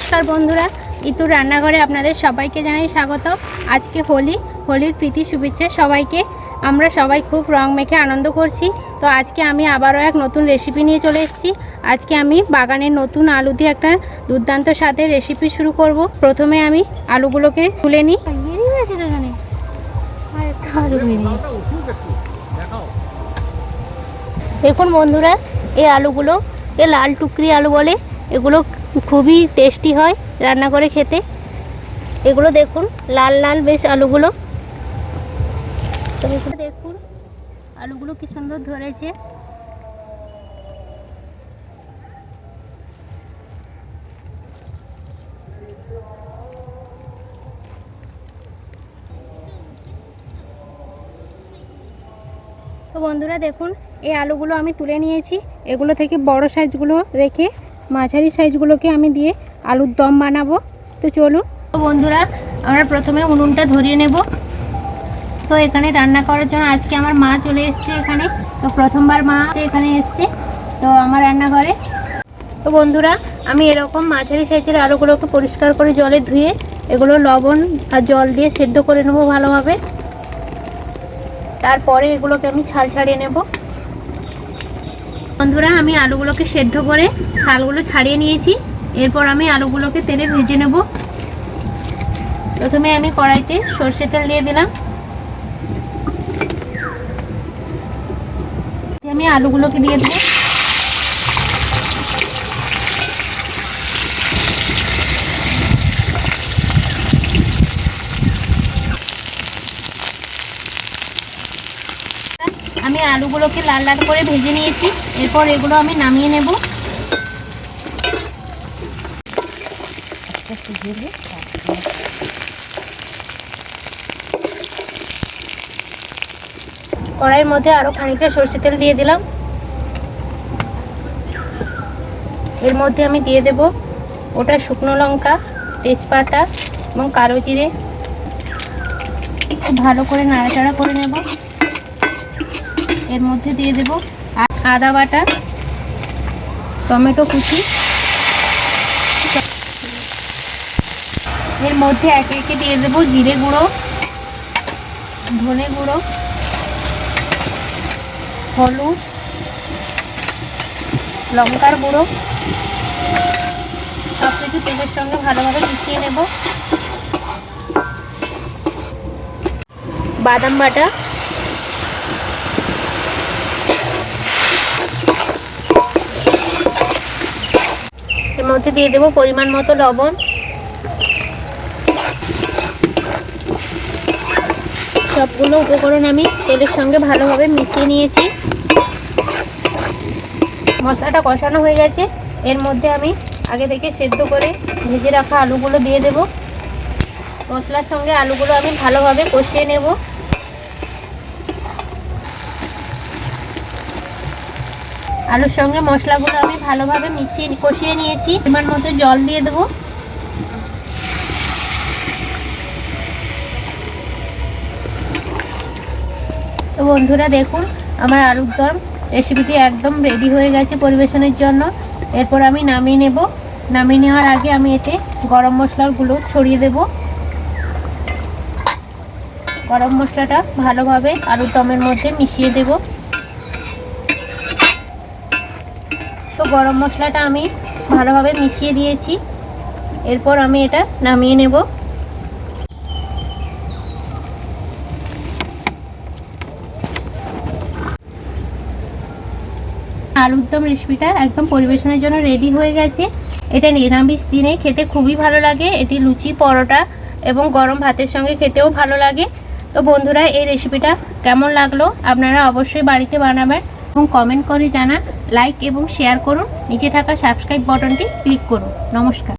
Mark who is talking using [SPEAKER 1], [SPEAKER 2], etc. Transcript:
[SPEAKER 1] नमस्कार बंधुरा इतु रान्नाघरे आपनादेर सबाइके जानाई स्वागत। आज के होलिर प्रीति शुभेच्छा सबाइके। आमरा सबाई खूब रंग मेखे आनंद करछि। तो आज के आमी आबारो एक नतून रेसिपि निये चले एसेछि। आज के आमी बागानेर नतून आलू दिये एकटा दुर्दान्त स्वादेर रेसिपि शुरू करब। प्रथमे आमी आलूगुलोके तुले निई। देखुन बंधुरा এই আলুগুলো এ লাল টুকরি আলু বলে, এগুলো খুবই টেস্টি হয় রান্না করে খেতে। এগুলো দেখুন লাল লাল বেশ আলুগুলো, দেখুন আলুগুলো কি সুন্দর ধরেছে। তো বন্ধুরা দেখুন এই আলুগুলো আমি তুলে নিয়েছি। এগুলো থেকে বড় সাইজগুলো রেখে মাঝারি সাইজগুলোকে আমি দিয়ে আলুর দম বানাবো। তো চলুন। তো বন্ধুরা আমরা প্রথমে উনুনটা ধরিয়ে নেব। তো এখানে রান্না করার জন্য আজকে আমার মা চলে এসেছে এখানে। তো প্রথমবার মা এখানে এসেছে তো আমার রান্নাঘরে। তো বন্ধুরা আমি এরকম মাঝারি সাইজের আলুগুলোকে পরিষ্কার করে জলে ধুয়ে এগুলো লবণ আর জল দিয়ে সেদ্ধ করে নেব ভালোভাবে। তারপরে এগুলোকে আমি ছাল ছাড়িয়ে নেব। বন্ধুরা আমি আলুগুলোকে সেদ্ধ করে ছালগুলো ছাড়িয়ে নিয়েছি। এরপর আমি আলুগুলোকে তেলে ভেজে নেব। প্রথমে আমি কড়াইতে সরষে তেল দিয়ে দিলাম। আমি আলুগুলোকে দিয়ে দেব। আমি আলুগুলোকে লাল লাল করে ভেজে নিয়েছি। এরপর এগুলো আমি নামিয়ে নেব। কড়াইয়ের মধ্যে আরো খানিকটা সরষে তেল দিয়ে দিলাম। এর মধ্যে আমি দিয়ে দেব ওটা শুকনো লঙ্কা, তেজপাতা এবং কালো জিরে। খুব ভালো করে নাড়াচাড়া করে নেব। এর মধ্যে দিয়ে দেব আদা বাটা, টমেটো কুচি। এর মধ্যে একে একে দিয়ে দেব জিরে গুঁড়ো, ধনে গুঁড়ো, হলুদ, লঙ্কার গুঁড়ো। সব কিছু তেলের সঙ্গে ভালোভাবে মিশিয়ে নেব। বাদাম বাটা, এর মধ্যে দিয়ে দেব পরিমাণ মতো লবণ। সবগুলো উপকরণ আমি তেলের সঙ্গে ভালোভাবে মিশিয়ে নিয়েছি। মশলাটা কষানো হয়ে গেছে। এর মধ্যে আমি আগে থেকে সেদ্ধ করে ভেজে রাখা আলুগুলো দিয়ে দেব। মশলার সঙ্গে আলুগুলো আমি ভালোভাবে কষিয়ে নেব। আলুর সঙ্গে মশলাগুলো আমি ভালোভাবে কষিয়ে নিয়েছি। পরিমাণ মতো জল দিয়ে দেব। তো বন্ধুরা দেখুন আমার আলুর দম রেসিপিটি একদম রেডি হয়ে গেছে পরিবেশনের জন্য। এরপর আমি নামিয়ে নেব। নামিয়ে নেওয়ার আগে আমি এতে গরম মশলাগুলো ছড়িয়ে দেব। গরম মশলাটা ভালোভাবে আলুর দমের মধ্যে মিশিয়ে দেব। তো গরম মশলাটা আমি ভালোভাবে মিশিয়ে দিয়েছি। এরপর আমি এটা নামিয়ে নেব। আলুর দম রেসিপিটা একদম পরিবেশনের জন্য রেডি হয়ে গেছে। এটা নিরামিষ দিনে খেতে খুবই ভালো লাগে। এটি লুচি, পরোটা এবং গরম ভাতের সঙ্গে খেতেও ভালো লাগে। তো বন্ধুরা এই রেসিপিটা কেমন লাগলো আপনারা অবশ্যই বাড়িতে বানাবেন এবং কমেন্ট করে জানান। লাইক এবং শেয়ার করুন। নিচে থাকা সাবস্ক্রাইব বাটনটি ক্লিক করুন। নমস্কার।